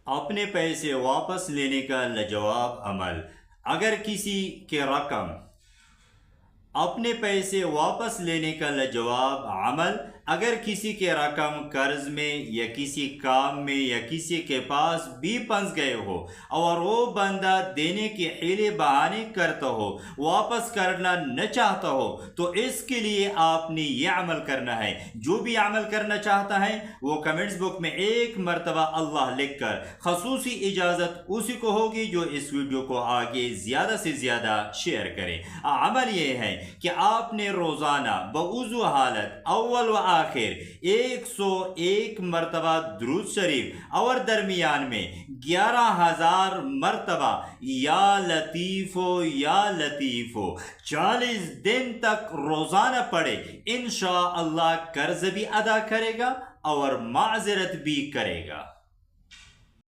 اپنے پیسے واپس لینے کا لاجواب عمل۔ اگر کسی کے رقم اپنے پیسے واپس لینے کا لاجواب عمل، اگر کسی کے رقم قرض میں یا کسی کام میں یا کسی کے پاس بھی پھنس گئے ہو اور وہ بندہ دینے کے حیلے بہانے کرتا ہو، واپس کرنا نہ چاہتا ہو، تو اس کے لیے آپ نے یہ عمل کرنا ہے۔ جو بھی عمل کرنا چاہتا ہے وہ کمنٹس بک میں ایک مرتبہ اللہ لکھ کر خصوصی اجازت اسی کو ہوگی جو اس ویڈیو کو آگے زیادہ سے زیادہ شیئر کرے۔ عمل یہ ہے کہ آپ نے روزانہ بوضو حالت اول و آخر 101 مرتبہ درود شریف اور درمیان میں 11,000 مرتبہ یا لطیفو یا لطیفو 40 دن تک روزانہ پڑھے۔ انشاءاللہ قرض بھی ادا کرے گا اور معذرت بھی کرے گا۔